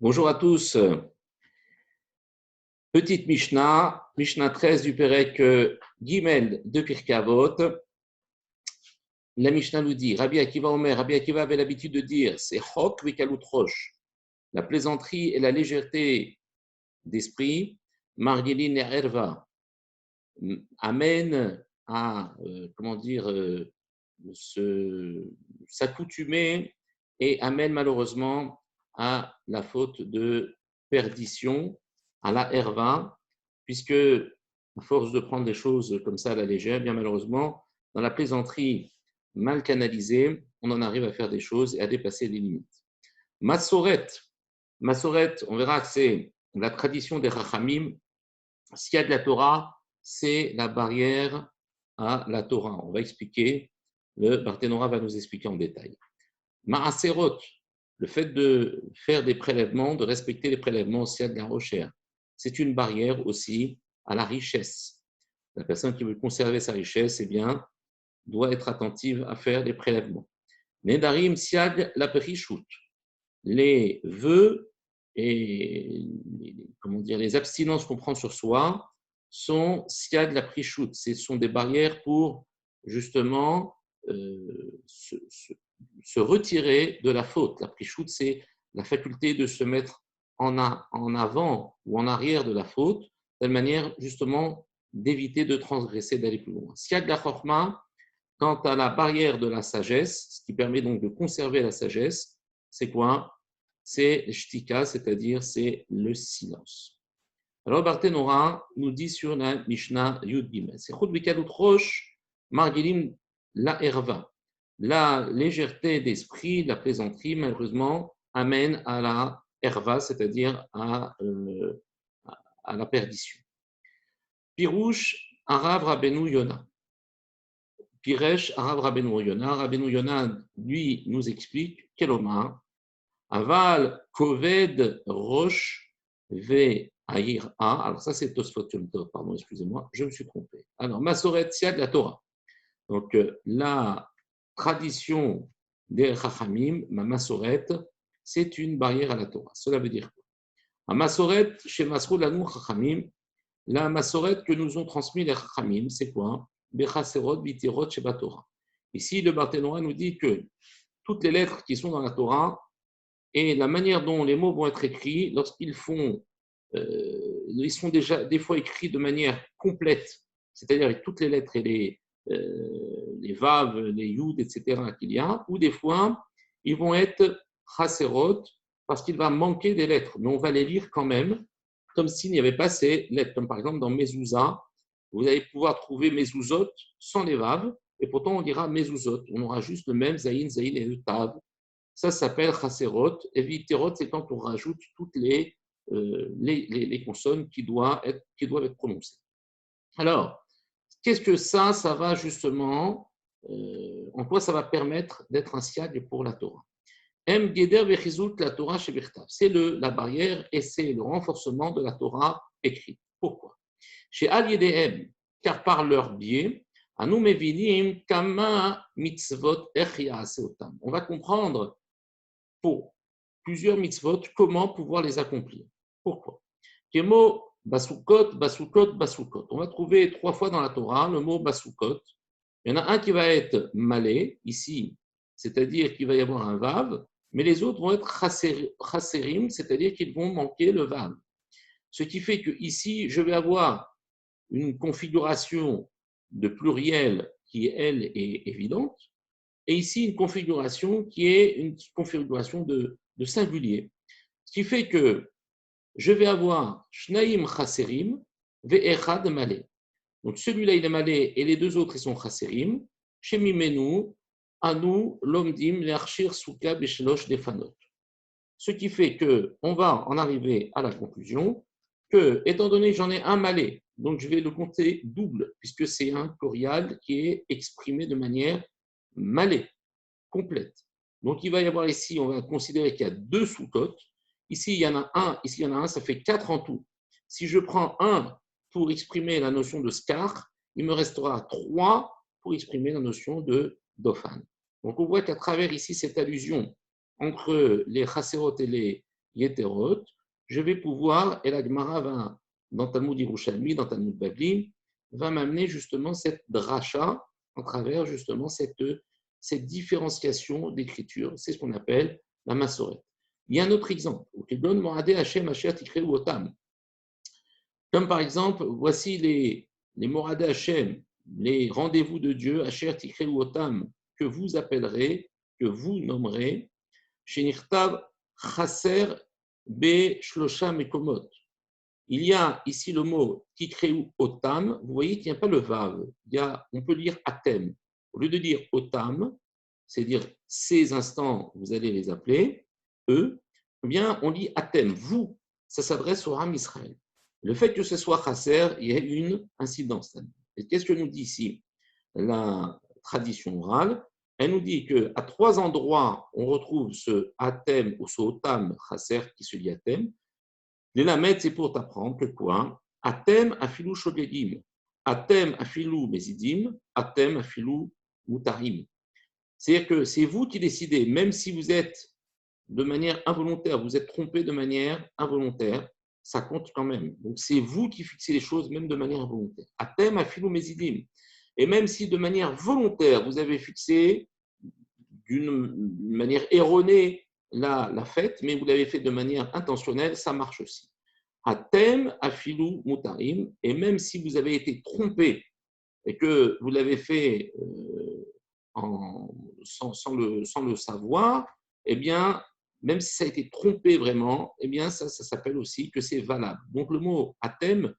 Bonjour à tous. Petite Mishnah, Mishnah 13 du Pérec Gimel de Pirkei Avot. La Mishnah nous dit, Rabbi Akiva avait l'habitude de dire, c'est Chok vikalut rosh, la plaisanterie et la légèreté d'esprit, Margilin et Erva, amènent à, s'accoutumer et amènent malheureusement à la faute de perdition, à la herva, puisque à force de prendre des choses comme ça à la légère, bien malheureusement, dans la plaisanterie mal canalisée, on en arrive à faire des choses et à dépasser les limites. Massoret, on verra que c'est la tradition des Chachamim. S'il y a de la Torah, c'est la barrière à la Torah. On va expliquer, le Barthénora va nous expliquer en détail. Maaserot, le fait de faire des prélèvements, de respecter les prélèvements aussi à de la recherche, c'est une barrière aussi à la richesse. La personne qui veut conserver sa richesse, eh bien, doit être attentive à faire des prélèvements. Nedarim siag la perishut, les vœux et les abstinences qu'on prend sur soi sont siag la prichout. Ce sont des barrières pour justement se retirer de la faute. La prichout, c'est la faculté de se mettre en avant ou en arrière de la faute, de telle manière justement d'éviter de transgresser, d'aller plus loin. Siag la chorma, quant à la barrière de la sagesse, ce qui permet donc de conserver la sagesse, c'est quoi? C'est shtika, c'est-à-dire c'est le silence. Alors Barthénora nous dit sur la Mishnah Yud Gimel, c'est Chut vikalut rosh margilim la herva. La légèreté d'esprit, la plaisanterie, malheureusement, amène à la herva, c'est-à-dire à la perdition. Pirouche, Arav Rabbeinu Yona. Piresh, Arav Rabbeinu Yona. Rabbeinu Yona, lui, nous explique quel homme Aval Koved Rosh Ve Aïr A. Alors, ça, c'est Tosfot Yom Tov, pardon, excusez-moi, je me suis trompé. Alors, Masoret Siad la Torah. Donc, la tradition des Chachamim, ma Masoret, c'est une barrière à la Torah. Cela veut dire quoi? A Masoret, chez Masrou Lanou Chachamim, la Masoret que nous ont transmis les Chachamim, c'est quoi? Bechaserot, Bitirot, Sheba Torah. Ici, le Barthénora nous dit que toutes les lettres qui sont dans la Torah, et la manière dont les mots vont être écrits, lorsqu'ils ils sont déjà des fois écrits de manière complète, c'est-à-dire avec toutes les lettres et les vav, les yud, etc. qu'il y a, ou des fois, ils vont être chaserot, parce qu'il va manquer des lettres, mais on va les lire quand même, comme s'il n'y avait pas ces lettres, comme par exemple dans mezouza, vous allez pouvoir trouver mezuzot sans les vav, et pourtant on dira mezuzot, on aura juste le même zayin, zayin et le tav. Ça s'appelle chaserot. Et viterot, c'est quand on rajoute toutes les consonnes qui doivent être prononcées. Alors, qu'est-ce que ça va justement, en quoi ça va permettre d'être un siag pour la Torah? M. Geder vechizut la Torah chez Birtav. C'est la barrière et c'est le renforcement de la Torah écrite. Pourquoi? Chez Al Yedehem, car par leur biais, Anu mevinim kama mitzvot echia seotam. On va comprendre pour plusieurs mitzvot, comment pouvoir les accomplir. Pourquoi? Kemo basukot, basukot, basukot. On va trouver 3 fois dans la Torah le mot basukot. Il y en a un qui va être malé, ici, c'est-à-dire qu'il va y avoir un vav, mais les autres vont être chaserim, c'est-à-dire qu'ils vont manquer le vav. Ce qui fait que ici, je vais avoir une configuration de pluriel qui, elle, est évidente, et ici une configuration qui est une configuration de singulier. Ce qui fait que je vais avoir Shnaim Chaserim Ve'echad Malé. Donc celui-là il est malé et les deux autres ils sont Chaserim. Shemimenu Anu Lomdim Le'archir Souka Beshelosh Defanot. Ce qui fait qu'on va en arriver à la conclusion que, étant donné que j'en ai un malé, donc je vais le compter double, puisque c'est un corial qui est exprimé de manière malée, complète. Donc, il va y avoir ici, on va considérer qu'il y a 2 sous-cotes. Ici, il y en a un, ça fait 4 en tout. Si je prends un pour exprimer la notion de scar, il me restera 3 pour exprimer la notion de dofan. Donc, on voit qu'à travers ici cette allusion entre les chaserot et Yeterot, je vais pouvoir, et la Gemara va, dans Talmud Yerushalmi, dans Talmud Bavli, va m'amener justement cette dracha à travers justement cette différenciation d'écriture. C'est ce qu'on appelle la Massoret. Il y a un autre exemple. Comme par exemple, voici les Moradé Hashem, les rendez-vous de Dieu, Asher Tikreu Otam, que vous appellerez, que vous nommerez, Shenirtav Chaser Be Shlosha Mekomot. Il y a ici le mot Tikreu Otam, vous voyez qu'il n'y a pas le Vav, on peut lire Atem. Au lieu de dire Otam, c'est-à-dire ces instants, vous allez les appeler, eux, eh bien on lit Atem, vous, ça s'adresse au Ram Israël. Le fait que ce soit Chasser, il y a une incidence. Et qu'est-ce que nous dit ici la tradition orale? Elle nous dit qu'à 3 endroits, on retrouve ce Atem ou ce Otam Chasser qui se lit Atem. Les lamed, c'est pour t'apprendre que quoi? Atem afilou shogedim, Atem afilou mezidim, Atem afilou mutarim. C'est-à-dire que c'est vous qui décidez, même si vous êtes de manière involontaire, vous êtes trompé de manière involontaire, ça compte quand même. Donc c'est vous qui fixez les choses, même de manière involontaire. Atem afilou mezidim. Et même si de manière volontaire, vous avez fixé d'une manière erronée la fête, mais vous l'avez fait de manière intentionnelle, ça marche aussi. Atem afilou mutarim. Et même si vous avez été trompé et que vous l'avez fait sans le savoir, eh bien, même si ça a été trompé vraiment, eh bien, ça s'appelle aussi que c'est valable. Donc, le mot atem,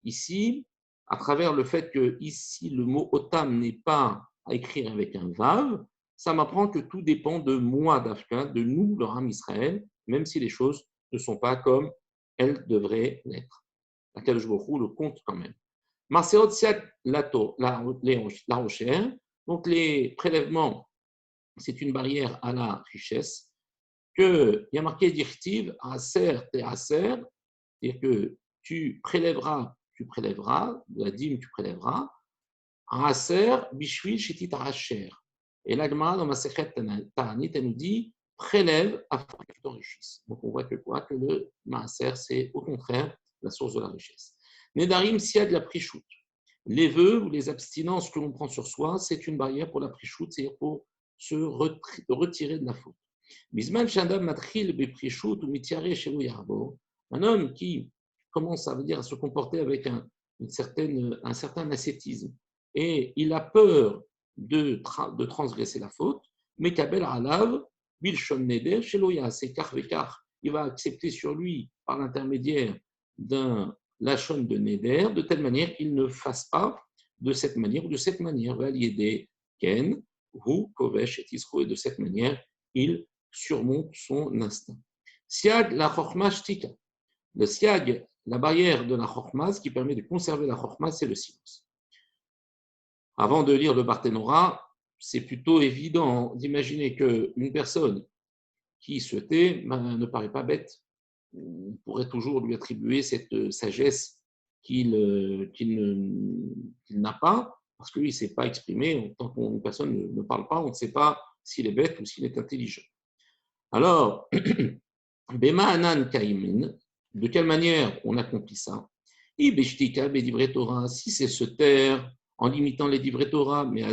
ici, à travers le fait que ici, le mot otam n'est pas à écrire avec un vav, ça m'apprend que tout dépend de moi, d'Afka, de nous, le Ram Israël, même si les choses ne sont pas comme elles devraient l'être. Laquelle je vous le compte quand même. Marseot Siak Lato, la Rochère. Donc, les prélèvements, c'est une barrière à la richesse. Il y a marqué Dirtiv, Aser, te Aser, c'est-à-dire que tu prélèveras, de la dîme, tu prélèveras. Aser, Bishvil, Shetit Aracher. Et l'Agma, dans ma secrète Ta'anit, elle nous dit prélève afin que tu t'enrichisses. Donc, on voit que quoi? Que le Maaser, c'est au contraire la source de la richesse. Nedarim, s'il y a de la prichoute. Les vœux ou les abstinences que l'on prend sur soi, c'est une barrière pour la prichoute, c'est-à-dire pour se retirer de la faute. Bisman Shadam Matril Beprichout ou Mitiare Shelo Yarbo, un homme qui commence à se comporter avec un certain ascétisme et il a peur de transgresser la faute, mais Kabel Alav, Bilshon Neder Sheloya, c'est car il va accepter sur lui par l'intermédiaire d'un Lachon de Neder, de telle manière qu'il ne fasse pas de cette manière ou de cette manière. Valiédé Ken, Hu, Kovesh et Tisro, et de cette manière, il surmonte son instinct. Siag, la Chorma Shtika. Le Siag, la barrière de la Chorma, ce qui permet de conserver la Chorma, c'est le silence. Avant de lire le Barthénora, c'est plutôt évident d'imaginer qu'une personne qui se tait ne paraît pas bête. On pourrait toujours lui attribuer cette sagesse qu'il n'a pas, parce qu'il ne s'est pas exprimé. Tant qu'une personne ne parle pas, on ne sait pas s'il est bête ou s'il est intelligent. Alors, Bema Anan Kaimin, de quelle manière on accomplit ça? Si c'est se taire en limitant les divrei Torah, mais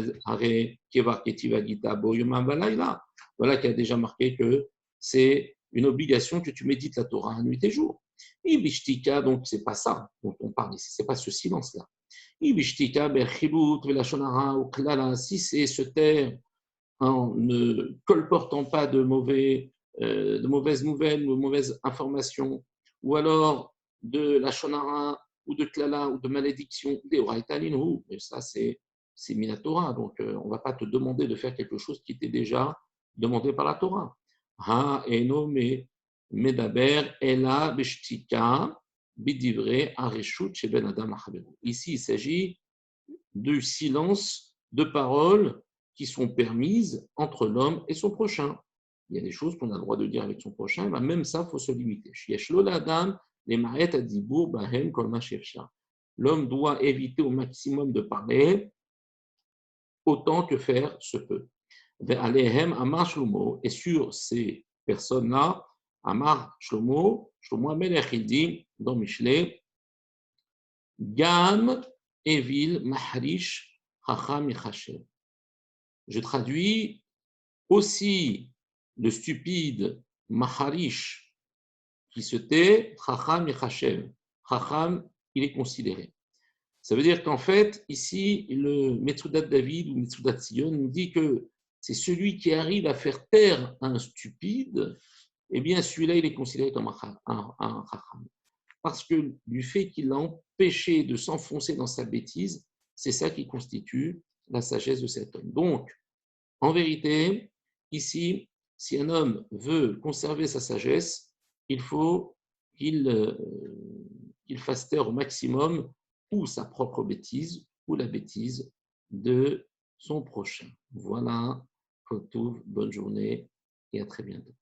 voilà qui a déjà marqué que c'est une obligation que tu médites la Torah nuit et jour. Donc c'est pas ça dont on parle ici, c'est pas ce silence-là. Si c'est se taire en ne colportant pas de mauvaises nouvelles, de mauvaises informations, ou alors de la shonara, ou de klala, ou de malédiction, mais ça c'est Minatora, donc on ne va pas te demander de faire quelque chose qui était déjà demandé par la Torah. Ha eno medaber ela beshtika bidivre areshut sheben adam achaveru. Ici, il s'agit du silence de paroles qui sont permises entre l'homme et son prochain. Il y a des choses qu'on a le droit de dire avec son prochain, ben même ça, il faut se limiter. L'homme doit éviter au maximum de parler autant que faire se peut. Et sur ces personnes-là, Amar Shlomo Amelech, il dit dans Michelet, Gam Evil Maharish Chacham Yechashem. Je traduis aussi le stupide Maharish qui se tait, Chacham Yechashem. Chacham, il est considéré. Ça veut dire qu'en fait, ici, le Metsudat David ou Metsudat Sion nous dit que c'est celui qui arrive à faire taire un stupide, eh bien, celui-là, il est considéré comme un Chacham. Parce que du fait qu'il l'a empêché de s'enfoncer dans sa bêtise, c'est ça qui constitue la sagesse de cet homme. Donc, en vérité, ici, si un homme veut conserver sa sagesse, il faut qu'il fasse taire au maximum ou sa propre bêtise ou la bêtise de son prochain. Voilà, bonne journée et à très bientôt.